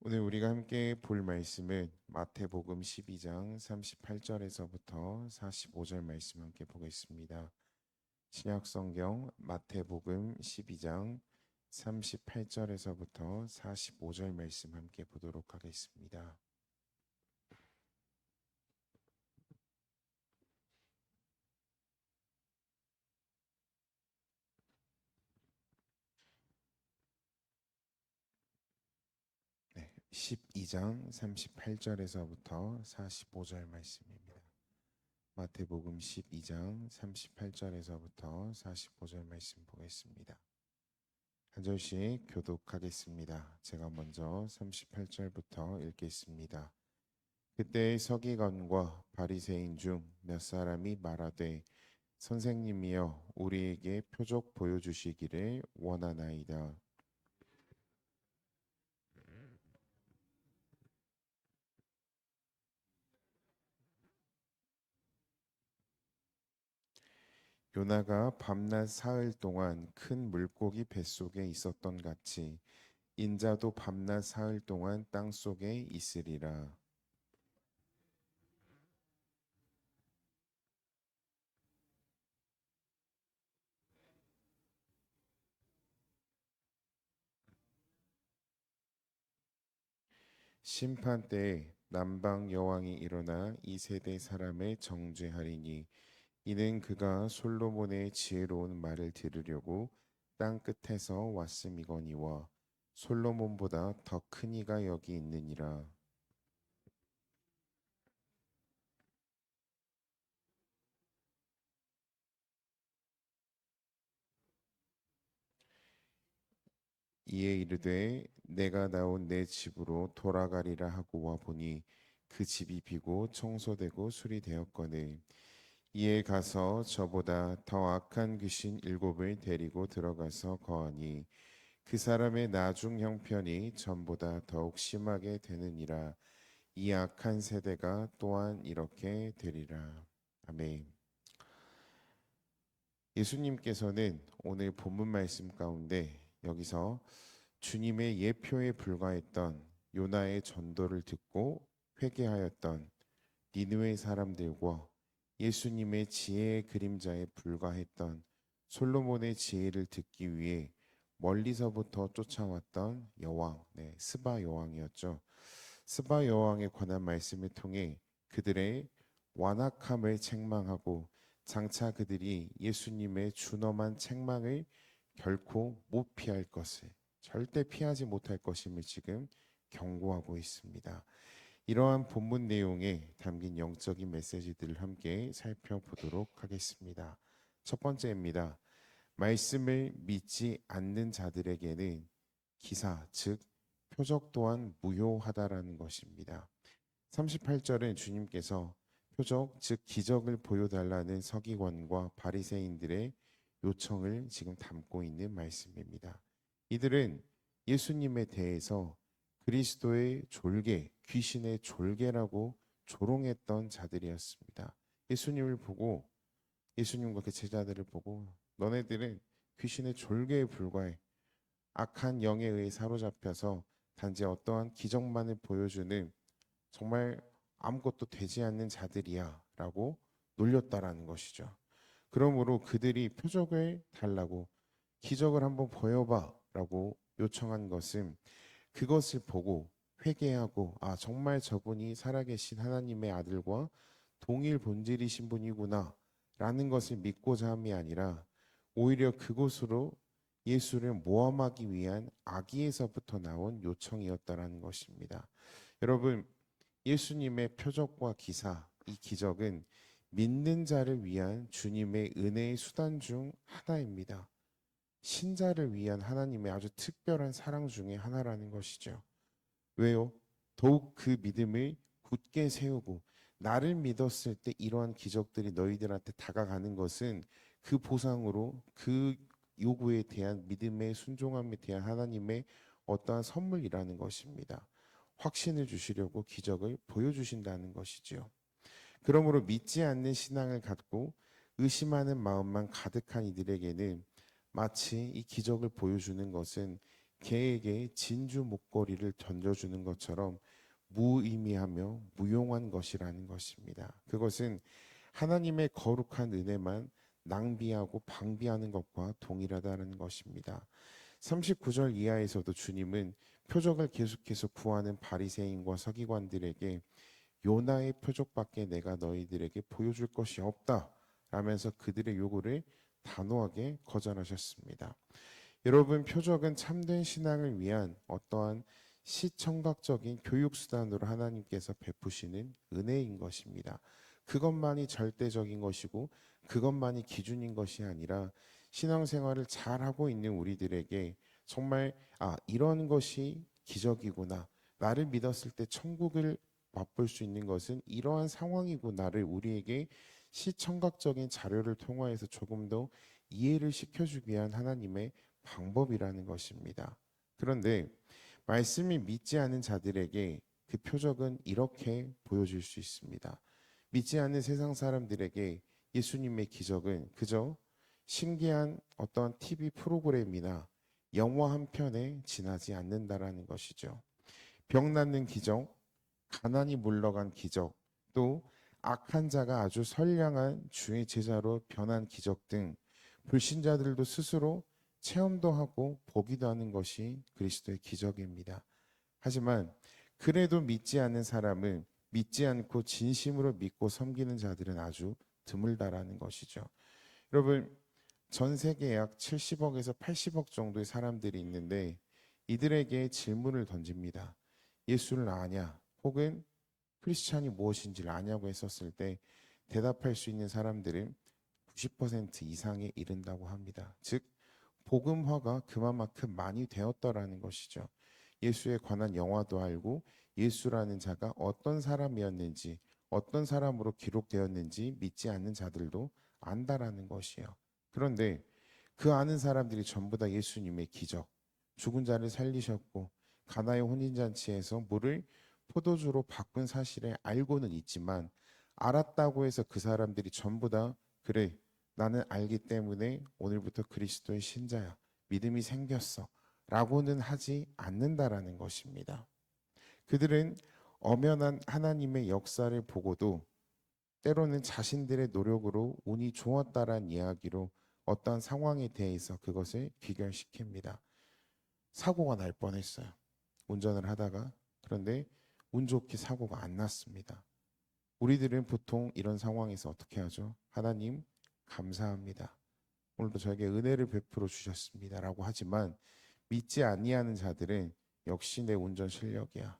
오늘 우리가 함께 볼 말씀은 마태복음 12장 38절에서부터 45절 말씀 함께 보겠습니다. 신약 성경 마태복음 12장 38절에서부터 45절 말씀 함께 보도록 하겠습니다. 네, 12장 38절에서부터 45절 말씀입니다. 마태복음 12장 38절에서부터 45절 말씀 보겠습니다. 한 절씩 교독하겠습니다. 제가 먼저 38절부터 읽겠습니다. 그때 서기관과 바리새인 중 몇 사람이 말하되 선생님이여 우리에게 표적 보여주시기를 원하나이다. 요나가 밤낮 사흘 동안 큰 물고기 뱃속에 있었던 같이 인자도 밤낮 사흘 동안 땅 속에 있으리라. 심판 때에 남방 여왕이 일어나 이 세대 사람을 정죄하리니 이는 그가 솔로몬의 지혜로운 말을 들으려고 땅 끝에서 왔음이거니와 솔로몬보다 더 큰 이가 여기 있느니라. 이에 이르되 내가 나온 내 집으로 돌아가리라 하고 와 보니 그 집이 비고 청소되고 수리되었거늘 이에 가서 저보다 더 악한 귀신 일곱을 데리고 들어가서 거하니 그 사람의 나중 형편이 전보다 더욱 심하게 되느니라. 이 악한 세대가 또한 이렇게 되리라. 아멘. 예수님께서는 오늘 본문 말씀 가운데 여기서 주님의 예표에 불과했던 요나의 전도를 듣고 회개하였던 니느웨 사람들과 예수님의 지혜의 그림자에 불과했던 솔로몬의 지혜를 듣기 위해 멀리서부터 쫓아왔던 여왕, 스바 여왕이었죠. 스바 여왕에 관한 말씀을 통해 그들의 완악함을 책망하고 장차 그들이 예수님의 준엄한 책망을 결코 못 피할 것을 절대 피하지 못할 것임을 지금 경고하고 있습니다. 이러한 본문 내용에 담긴 영적인 메시지들을 함께 살펴보도록 하겠습니다. 첫 번째입니다. 말씀을 믿지 않는 자들에게는 기사, 즉 표적 또한 무효하다라는 것입니다. 38절은 주님께서 표적, 즉 기적을 보여달라는 서기관과 바리새인들의 요청을 지금 담고 있는 말씀입니다. 이들은 예수님에 대해서 그리스도의 졸개, 귀신의 졸개라고 조롱했던 자들이었습니다. 예수님을 보고 예수님과 그 제자들을 보고 너네들은 귀신의 졸개에 불과해 악한 영에 의해 사로잡혀서 단지 어떠한 기적만을 보여주는 정말 아무것도 되지 않는 자들이야 라고 놀렸다라는 것이죠. 그러므로 그들이 표적을 달라고 기적을 한번 보여봐 라고 요청한 것은 그것을 보고 회개하고 아 정말 저분이 살아계신 하나님의 아들과 동일 본질이신 분이구나 라는 것을 믿고자 함이 아니라 오히려 그곳으로 예수를 모함하기 위한 악의에서부터 나온 요청이었다라는 것입니다. 여러분 예수님의 표적과 기사 이 기적은 믿는 자를 위한 주님의 은혜의 수단 중 하나입니다. 신자를 위한 하나님의 아주 특별한 사랑 중에 하나라는 것이죠. 왜요? 더욱 그 믿음을 굳게 세우고 나를 믿었을 때 이러한 기적들이 너희들한테 다가가는 것은 그 보상으로 그 요구에 대한 믿음의 순종함에 대한 하나님의 어떠한 선물이라는 것입니다. 확신을 주시려고 기적을 보여주신다는 것이지요. 그러므로 믿지 않는 신앙을 갖고 의심하는 마음만 가득한 이들에게는 마치 이 기적을 보여주는 것은 개에게 진주 목걸이를 던져주는 것처럼 무의미하며 무용한 것이라는 것입니다. 그것은 하나님의 거룩한 은혜만 낭비하고 방비하는 것과 동일하다는 것입니다. 39절 이하에서도 주님은 표적을 계속해서 구하는 바리새인과 서기관들에게 요나의 표적밖에 내가 너희들에게 보여줄 것이 없다 라면서 그들의 요구를 단호하게 거절하셨습니다. 여러분, 표적은 참된 신앙을 위한 어떠한 시청각적인 교육수단으로 하나님께서 베푸시는 은혜인 것입니다. 그것만이 절대적인 것이고 그것만이 기준인 것이 아니라 신앙생활을 잘하고 있는 우리들에게 정말 이런 것이 기적이구나. 나를 믿었을 때 천국을 맛볼 수 있는 것은 이러한 상황이구나를 우리에게 시청각적인 자료를 통하여서 조금 더 이해를 시켜주기 위한 하나님의 방법이라는 것입니다. 그런데 말씀이 믿지 않은 자들에게 그 표적은 이렇게 보여질 수 있습니다. 믿지 않는 세상 사람들에게 예수님의 기적은 그저 신기한 어떤 TV 프로그램이나 영화 한 편에 지나지 않는다라는 것이죠. 병 낫는 기적, 가난이 물러간 기적, 또 악한 자가 아주 선량한 주의 제자로 변한 기적 등 불신자들도 스스로 체험도 하고 보기도 하는 것이 그리스도의 기적입니다. 하지만 그래도 믿지 않는 사람은 믿지 않고 진심으로 믿고 섬기는 자들은 아주 드물다라는 것이죠. 여러분, 전 세계에 약 70억에서 80억 정도의 사람들이 있는데 이들에게 질문을 던집니다. 예수를 아냐? 혹은 크리스찬이 무엇인지를 아냐고 했었을 때 대답할 수 있는 사람들은 90% 이상에 이른다고 합니다. 즉 복음화가 그만큼 많이 되었더라는 것이죠. 예수에 관한 영화도 알고 예수라는 자가 어떤 사람이었는지 어떤 사람으로 기록되었는지 믿지 않는 자들도 안다라는 것이에요. 그런데 그 아는 사람들이 전부 다 예수님의 기적, 죽은 자를 살리셨고 가나의 혼인잔치에서 물을 포도주로 바꾼 사실에 알고는 있지만 알았다고 해서 그 사람들이 전부 다 그래 나는 알기 때문에 오늘부터 그리스도의 신자야. 믿음이 생겼어. 라고는 하지 않는다라는 것입니다. 그들은 엄연한 하나님의 역사를 보고도 때로는 자신들의 노력으로 운이 좋았다란 이야기로 어떠한 상황에 대해서 그것을 귀결시킵니다. 사고가 날 뻔했어요. 운전을 하다가. 그런데 운 좋게 사고가 안 났습니다. 우리들은 보통 이런 상황에서 어떻게 하죠? 하나님 감사합니다. 오늘도 저에게 은혜를 베풀어 주셨습니다라고 하지만 믿지 아니하는 자들은 역시 내 운전 실력이야.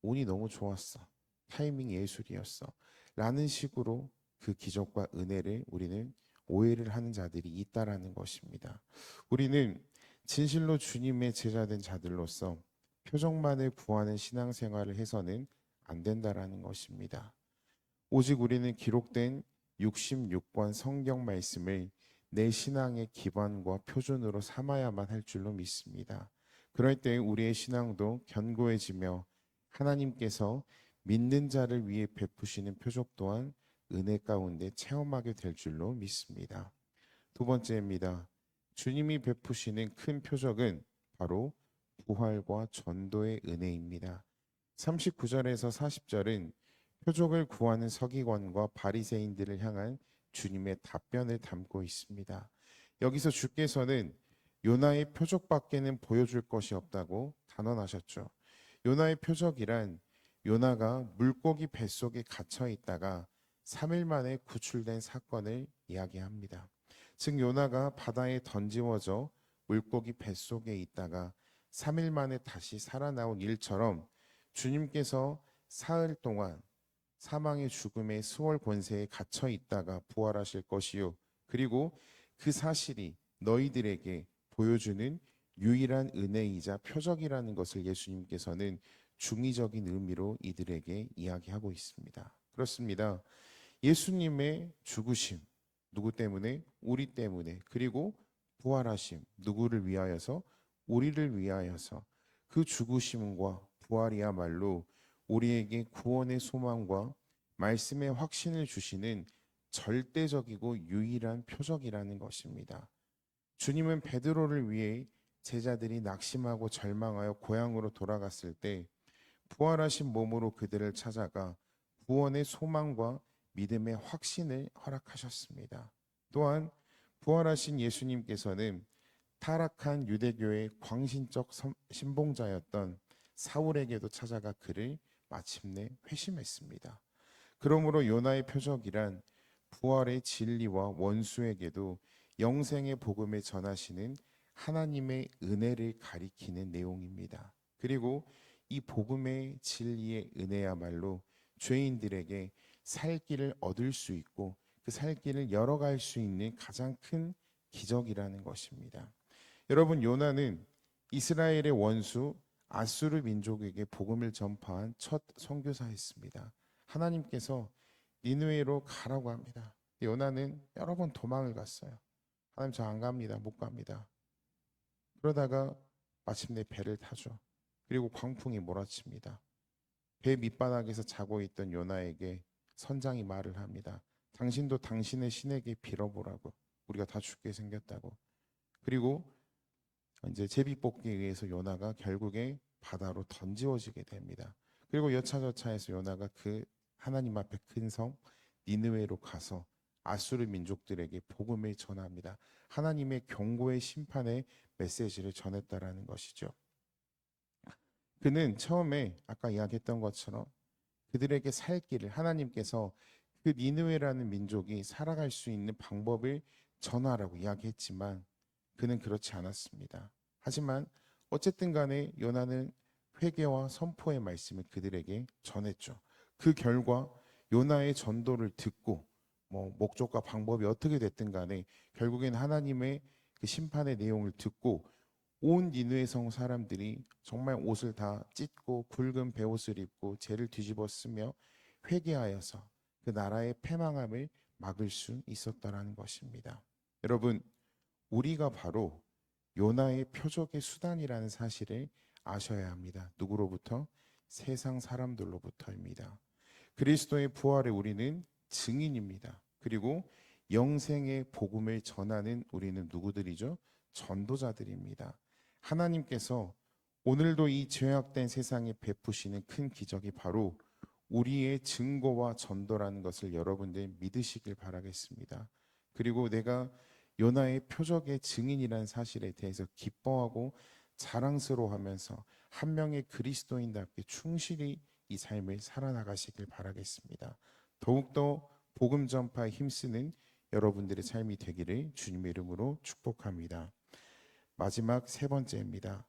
운이 너무 좋았어. 타이밍 예술이었어. 라는 식으로 그 기적과 은혜를 우리는 오해를 하는 자들이 있다라는 것입니다. 우리는 진실로 주님의 제자된 자들로서 표적만을 구하는 신앙생활을 해서는 안 된다라는 것입니다. 오직 우리는 기록된 66권 성경 말씀을 내 신앙의 기반과 표준으로 삼아야만 할 줄로 믿습니다. 그럴 때 우리의 신앙도 견고해지며 하나님께서 믿는 자를 위해 베푸시는 표적 또한 은혜 가운데 체험하게 될 줄로 믿습니다. 두 번째입니다. 주님이 베푸시는 큰 표적은 바로 부활과 전도의 은혜입니다. 39절에서 40절은 표적을 구하는 서기관과 바리새인들을 향한 주님의 답변을 담고 있습니다. 여기서 주께서는 요나의 표적밖에는 보여줄 것이 없다고 단언하셨죠. 요나의 표적이란 요나가 물고기 뱃속에 갇혀 있다가 3일 만에 구출된 사건을 이야기합니다. 즉 요나가 바다에 던지워져 물고기 뱃속에 있다가 3일 만에 다시 살아나온 일처럼 주님께서 사흘 동안 사망의 죽음의 수월 권세에 갇혀 있다가 부활하실 것이요. 그리고 그 사실이 너희들에게 보여주는 유일한 은혜이자 표적이라는 것을 예수님께서는 중의적인 의미로 이들에게 이야기하고 있습니다. 그렇습니다. 예수님의 죽으심, 누구 때문에? 우리 때문에. 그리고 부활하심, 누구를 위하여서? 우리를 위하여서. 그 죽으심과 부활이야말로 우리에게 구원의 소망과 말씀의 확신을 주시는 절대적이고 유일한 표적이라는 것입니다. 주님은 베드로를 위해 제자들이 낙심하고 절망하여 고향으로 돌아갔을 때 부활하신 몸으로 그들을 찾아가 구원의 소망과 믿음의 확신을 허락하셨습니다. 또한 부활하신 예수님께서는 타락한 유대교의 광신적 신봉자였던 사울에게도 찾아가 그를 마침내 회심했습니다. 그러므로 요나의 표적이란 부활의 진리와 원수에게도 영생의 복음을 전하시는 하나님의 은혜를 가리키는 내용입니다. 그리고 이 복음의 진리의 은혜야말로 죄인들에게 살 길을 얻을 수 있고 그 살 길을 열어갈 수 있는 가장 큰 기적이라는 것입니다. 여러분, 요나는 이스라엘의 원수 아수르 민족에게 복음을 전파한 첫 선교사였습니다. 하나님께서 니느웨로 가라고 합니다. 요나는 여러 번 도망을 갔어요. 하나님, 저 안 갑니다. 못 갑니다. 그러다가 마침내 배를 타죠. 그리고 광풍이 몰아칩니다. 배 밑바닥에서 자고 있던 요나에게 선장이 말을 합니다. 당신도 당신의 신에게 빌어보라고. 우리가 다 죽게 생겼다고. 그리고 이제 제비뽑기에 의해서 요나가 결국에 바다로 던지워지게 됩니다. 그리고 여차저차해서 요나가 그 하나님 앞에 큰 성 니느웨로 가서 아수르 민족들에게 복음을 전합니다. 하나님의 경고의 심판의 메시지를 전했다라는 것이죠. 그는 처음에 아까 이야기했던 것처럼 그들에게 살 길을 하나님께서 그 니느웨라는 민족이 살아갈 수 있는 방법을 전하라고 이야기했지만 그는 그렇지 않았습니다. 하지만 어쨌든 간에 요나는 회개와 선포의 말씀을 그들에게 전했죠. 그 결과 요나의 전도를 듣고 목적과 방법이 어떻게 됐든 간에 결국엔 하나님의 그 심판의 내용을 듣고 온 니느웨 성 사람들이 정말 옷을 다 찢고 굵은 베옷을 입고 죄를 뒤집어 쓰며 회개하여서 그 나라의 패망함을 막을 수 있었다라는 것입니다. 여러분, 우리가 바로 요나의 표적의 수단이라는 사실을 아셔야 합니다. 누구로부터? 세상 사람들로부터입니다. 그리스도의 부활에 우리는 증인입니다. 그리고 영생의 복음을 전하는 우리는 누구들이죠? 전도자들입니다. 하나님께서 오늘도 이 죄악된 세상에 베푸시는 큰 기적이 바로 우리의 증거와 전도라는 것을 여러분들 믿으시길 바라겠습니다. 그리고 내가 요나의 표적의 증인이라는 사실에 대해서 기뻐하고 자랑스러워하면서 한 명의 그리스도인답게 충실히 이 삶을 살아나가시길 바라겠습니다. 더욱더 복음 전파에 힘쓰는 여러분들의 삶이 되기를 주님의 이름으로 축복합니다. 마지막 세 번째입니다.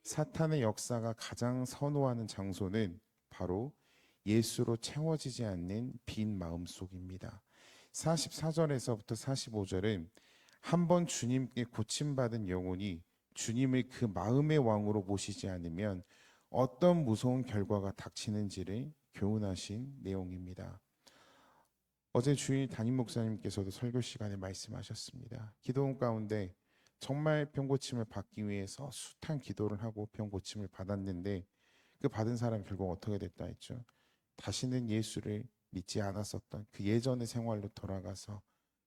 사탄의 역사가 가장 선호하는 장소는 바로 예수로 채워지지 않는 빈 마음속입니다. 44절에서부터 45절은 한 번 주님께 고침받은 영혼이 주님을 그 마음의 왕으로 모시지 않으면 어떤 무서운 결과가 닥치는지를 교훈하신 내용입니다. 어제 주일 담임 목사님께서도 설교 시간에 말씀하셨습니다. 기도원 가운데 정말 병고침을 받기 위해서 숱한 기도를 하고 병고침을 받았는데 그 받은 사람이 결국 어떻게 됐다 했죠? 다시는 예수를 믿지 않았었던 그 예전의 생활로 돌아가서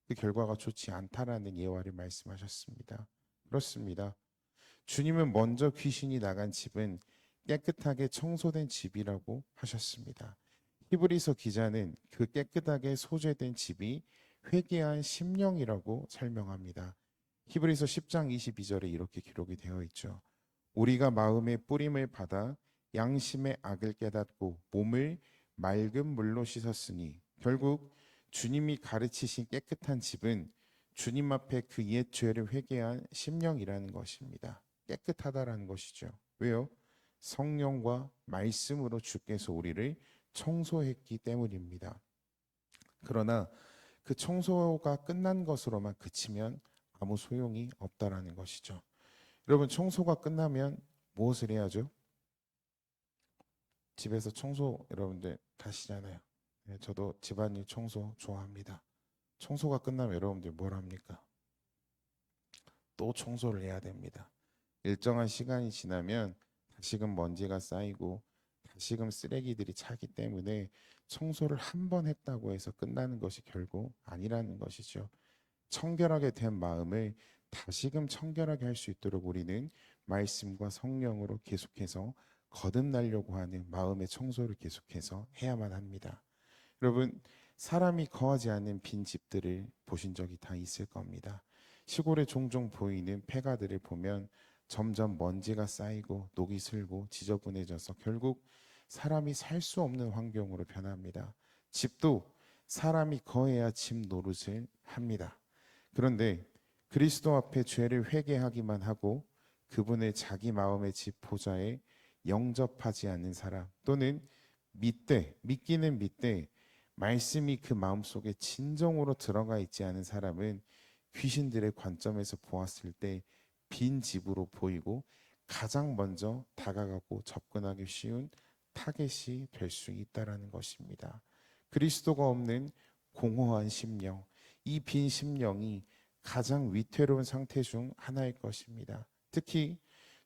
그 결과가 좋지 않다라는 예화를 말씀하셨습니다. 그렇습니다. 주님은 먼저 귀신이 나간 집은 깨끗하게 청소된 집이라고 하셨습니다. 히브리서 기자는 그 깨끗하게 소재된 집이 회개한 심령이라고 설명합니다. 히브리서 10장 22절에 이렇게 기록이 되어 있죠. 우리가 마음의 뿌림을 받아 양심의 악을 깨닫고 몸을 맑은 물로 씻었으니 결국 주님이 가르치신 깨끗한 집은 주님 앞에 그 옛 죄를 회개한 심령이라는 것입니다. 깨끗하다라는 것이죠. 왜요? 성령과 말씀으로 주께서 우리를 청소했기 때문입니다. 그러나 그 청소가 끝난 것으로만 그치면 아무 소용이 없다라는 것이죠. 여러분, 청소가 끝나면 무엇을 해야죠? 집에서 청소 여러분들 하시잖아요. 네, 저도 집안일 청소 좋아합니다. 청소가 끝나면 여러분들 뭘 합니까? 또 청소를 해야 됩니다. 일정한 시간이 지나면 다시금 먼지가 쌓이고 다시금 쓰레기들이 차기 때문에 청소를 한 번 했다고 해서 끝나는 것이 결국 아니라는 것이죠. 청결하게 된 마음을 다시금 청결하게 할 수 있도록 우리는 말씀과 성령으로 계속해서 거듭나려고 하는 마음의 청소를 계속해서 해야만 합니다. 여러분, 사람이 거하지 않는 빈 집들을 보신 적이 다 있을 겁니다. 시골에 종종 보이는 폐가들을 보면 점점 먼지가 쌓이고 녹이 슬고 지저분해져서 결국 사람이 살 수 없는 환경으로 변합니다. 집도 사람이 거해야 집 노릇을 합니다. 그런데 그리스도 앞에 죄를 회개하기만 하고 그분의 자기 마음의 집 보좌에 영접하지 않는 사람, 또는 믿기는 믿되 말씀이 그 마음속에 진정으로 들어가 있지 않은 사람은 귀신들의 관점에서 보았을 때 빈 집으로 보이고 가장 먼저 다가가고 접근하기 쉬운 타겟이 될 수 있다라는 것입니다. 그리스도가 없는 공허한 심령, 이 빈 심령이 가장 위태로운 상태 중 하나일 것입니다. 특히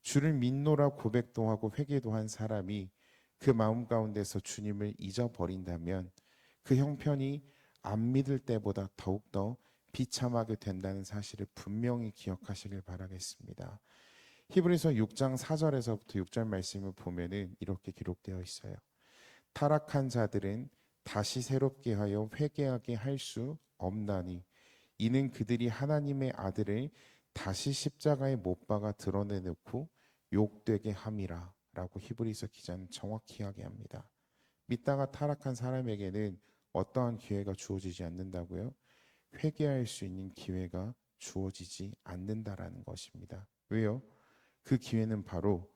주를 믿노라 고백도 하고 회개도 한 사람이 그 마음 가운데서 주님을 잊어버린다면 그 형편이 안 믿을 때보다 더욱더 비참하게 된다는 사실을 분명히 기억하시길 바라겠습니다. 히브리서 6장 4절에서부터 6절 말씀을 보면은 이렇게 기록되어 있어요. 타락한 자들은 다시 새롭게 하여 회개하게 할 수 없나니 이는 그들이 하나님의 아들을 다시 십자가에 못 박아 드러내놓고 욕되게 함이라 라고 히브리서 기자는 정확히 이야기합니다. 믿다가 타락한 사람에게는 어떠한 기회가 주어지지 않는다고요? 회개할 수 있는 기회가 주어지지 않는다라는 것입니다. 왜요? 그 기회는 바로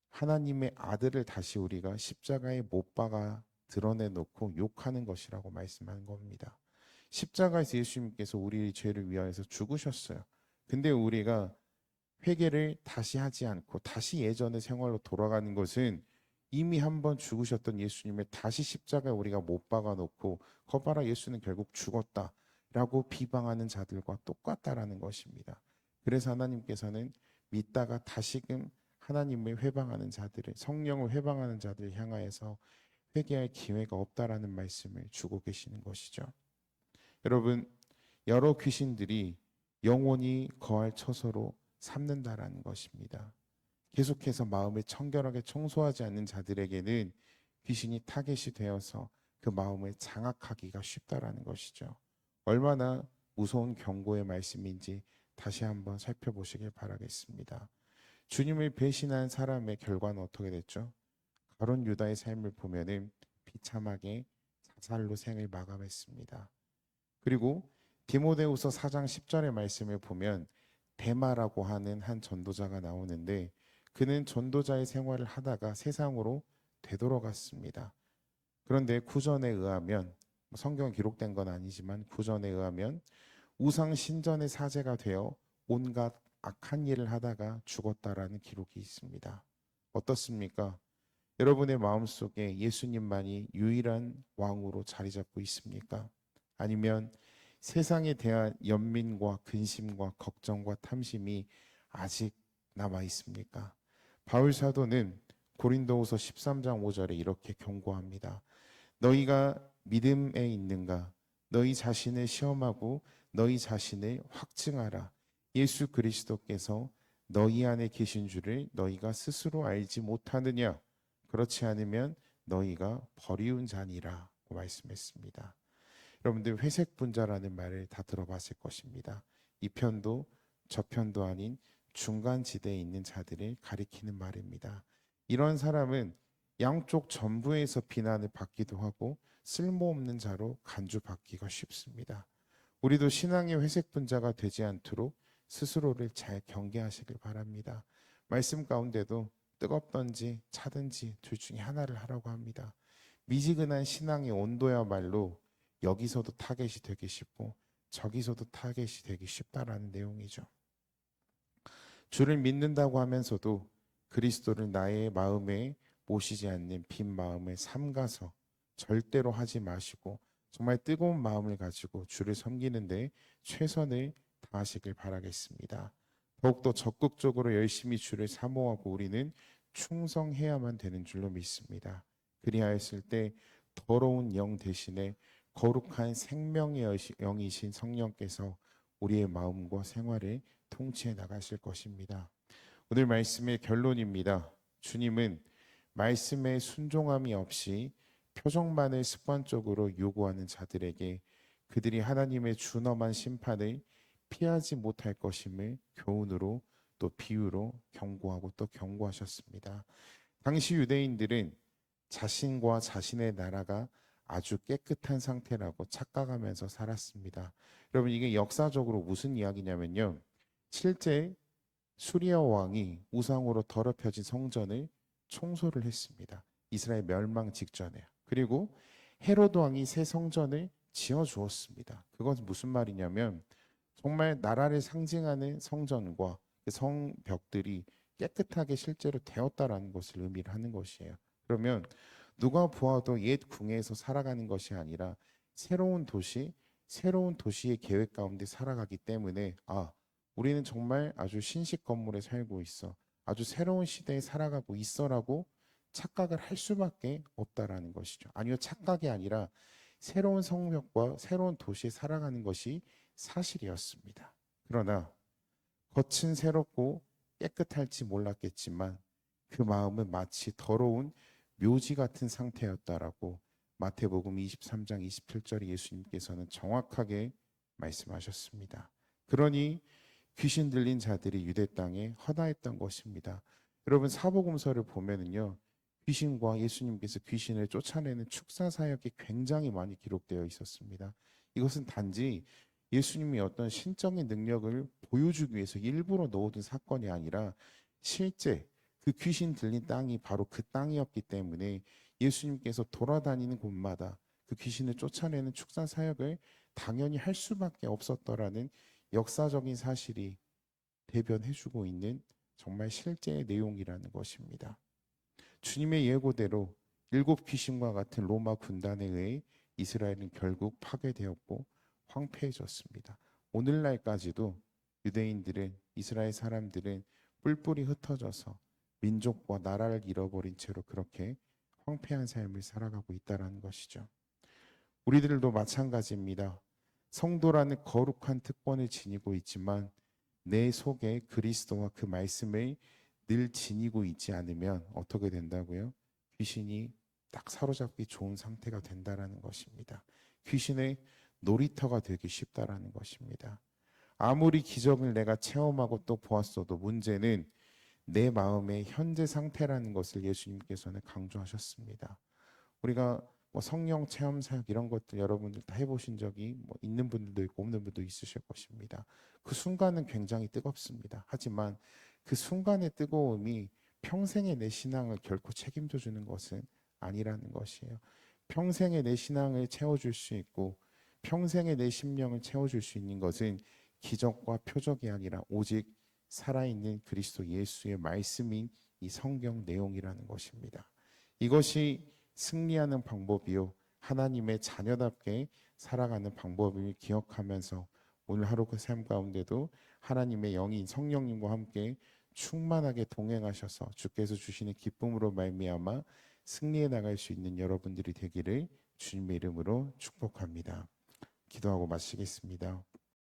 하나님의 아들을 다시 우리가 십자가에 못 박아 드러내놓고 욕하는 것이라고 말씀한 겁니다. 십자가에서 예수님께서 우리의 죄를 위하여서 죽으셨어요. 근데 우리가 회개를 다시 하지 않고 다시 예전의 생활로 돌아가는 것은 이미 한번 죽으셨던 예수님을 다시 십자가에 우리가 못 박아 놓고 거 봐라 예수는 결국 죽었다라고 비방하는 자들과 똑같다라는 것입니다. 그래서 하나님께서는 믿다가 다시금 하나님을 회방하는 자들을, 성령을 회방하는 자들을 향하여서 회개할 기회가 없다라는 말씀을 주고 계시는 것이죠. 여러분, 여러 귀신들이 영원히 거할 처소로 삼는다라는 것입니다. 계속해서 마음을 청결하게 청소하지 않는 자들에게는 귀신이 타겟이 되어서 그 마음을 장악하기가 쉽다라는 것이죠. 얼마나 무서운 경고의 말씀인지 다시 한번 살펴보시길 바라겠습니다. 주님을 배신한 사람의 결과는 어떻게 됐죠? 가룟 유다의 삶을 보면은 비참하게 자살로 생을 마감했습니다. 그리고 디모데후서 4장 10절의 말씀을 보면 데마라고 하는 한 전도자가 나오는데 그는 전도자의 생활을 하다가 세상으로 되돌아갔습니다. 그런데 구전에 의하면 성경에 기록된 건 아니지만 구전에 의하면 우상 신전의 사제가 되어 온갖 악한 일을 하다가 죽었다라는 기록이 있습니다. 어떻습니까? 여러분의 마음속에 예수님만이 유일한 왕으로 자리 잡고 있습니까? 아니면 세상에 대한 연민과 근심과 걱정과 탐심이 아직 남아 있습니까? 바울 사도는 고린도후서 13장 5절에 이렇게 경고합니다. 너희가 믿음에 있는가? 너희 자신을 시험하고 너희 자신을 확증하라. 예수 그리스도께서 너희 안에 계신 줄을 너희가 스스로 알지 못하느냐? 그렇지 않으면 너희가 버리운 자니라 고 말씀했습니다. 여러분들 회색 분자라는 말을 다 들어봤을 것입니다. 이 편도 저 편도 아닌 중간 지대에 있는 자들을 가리키는 말입니다. 이런 사람은 양쪽 전부에서 비난을 받기도 하고 쓸모없는 자로 간주받기가 쉽습니다. 우리도 신앙의 회색 분자가 되지 않도록 스스로를 잘 경계하시길 바랍니다. 말씀 가운데도 뜨겁든지 차든지 둘 중에 하나를 하라고 합니다. 미지근한 신앙의 온도야말로 여기서도 타겟이 되기 쉽고 저기서도 타겟이 되기 쉽다라는 내용이죠. 주를 믿는다고 하면서도 그리스도를 나의 마음에 모시지 않는 빈 마음을 삼가서 절대로 하지 마시고 정말 뜨거운 마음을 가지고 주를 섬기는데 최선을 다하시길 바라겠습니다. 더욱더 적극적으로 열심히 주를 사모하고 우리는 충성해야만 되는 줄로 믿습니다. 그리하였을 때 더러운 영 대신에 거룩한 생명의 영이신 성령께서 우리의 마음과 생활을 통치해 나가실 것입니다. 오늘 말씀의 결론입니다. 주님은 말씀에 순종함이 없이 표정만을 습관적으로 요구하는 자들에게 그들이 하나님의 준엄한 심판을 피하지 못할 것임을 교훈으로 또 비유로 경고하고 또 경고하셨습니다. 당시 유대인들은 자신과 자신의 나라가 아주 깨끗한 상태라고 착각하면서 살았습니다. 여러분, 이게 역사적으로 무슨 이야기냐면요. 실제 수리아 왕이 우상으로 더럽혀진 성전을 청소를 했습니다. 이스라엘 멸망 직전에. 그리고 헤로드 왕이 새 성전을 지어 주었습니다. 그건 무슨 말이냐면 정말 나라를 상징하는 성전과 그 성벽들이 깨끗하게 실제로 되었다라는 것을 의미를 하는 것이에요. 그러면 누가 보아도 옛 궁에서 살아가는 것이 아니라 새로운 도시, 새로운 도시의 계획 가운데 살아가기 때문에 우리는 정말 아주 신식 건물에 살고 있어. 아주 새로운 시대에 살아가고 있어라고 착각을 할 수밖에 없다라는 것이죠. 아니요, 착각이 아니라 새로운 성벽과 새로운 도시에 살아가는 것이 사실이었습니다. 그러나 겉은 새롭고 깨끗할지 몰랐겠지만 그 마음은 마치 더러운 묘지 같은 상태였다라고 마태복음 23장 27절에 예수님께서는 정확하게 말씀하셨습니다. 그러니 귀신 들린 자들이 유대 땅에 허다했던 것입니다. 여러분, 사복음서를 보면은요, 귀신과 예수님께서 귀신을 쫓아내는 축사 사역이 굉장히 많이 기록되어 있었습니다. 이것은 단지 예수님이 어떤 신적인 능력을 보여주기 위해서 일부러 넣어둔 사건이 아니라 실제 그 귀신 들린 땅이 바로 그 땅이었기 때문에 예수님께서 돌아다니는 곳마다 그 귀신을 쫓아내는 축사 사역을 당연히 할 수밖에 없었더라는 역사적인 사실이 대변해주고 있는 정말 실제의 내용이라는 것입니다. 주님의 예고대로 일곱 귀신과 같은 로마 군단에 의해 이스라엘은 결국 파괴되었고 황폐해졌습니다. 오늘날까지도 유대인들은, 이스라엘 사람들은 뿔뿔이 흩어져서 민족과 나라를 잃어버린 채로 그렇게 황폐한 삶을 살아가고 있다는 것이죠. 우리들도 마찬가지입니다. 성도라는 거룩한 특권을 지니고 있지만 내 속에 그리스도와 그 말씀을 늘 지니고 있지 않으면 어떻게 된다고요? 귀신이 딱 사로잡기 좋은 상태가 된다라는 것입니다. 귀신의 놀이터가 되기 쉽다라는 것입니다. 아무리 기적을 내가 체험하고 또 보았어도 문제는 내 마음의 현재 상태라는 것을 예수님께서는 강조하셨습니다. 우리가 성령 체험 사역 이런 것들 여러분들 다 해보신 적이 있는 분들도 있고 없는 분도 있으실 것입니다. 그 순간은 굉장히 뜨겁습니다. 하지만 그 순간의 뜨거움이 평생의 내 신앙을 결코 책임져 주는 것은 아니라는 것이에요. 평생의 내 신앙을 채워줄 수 있고 평생의 내 심령을 채워줄 수 있는 것은 기적과 표적이 아니라 오직 살아있는 그리스도 예수의 말씀인 이 성경 내용이라는 것입니다. 이것이 승리하는 방법이요, 하나님의 자녀답게 살아가는 방법을 기억하면서 오늘 하루 그 삶 가운데도 하나님의 영인 성령님과 함께 충만하게 동행하셔서 주께서 주시는 기쁨으로 말미암아 승리해 나갈 수 있는 여러분들이 되기를 주님의 이름으로 축복합니다. 기도하고 마치겠습니다.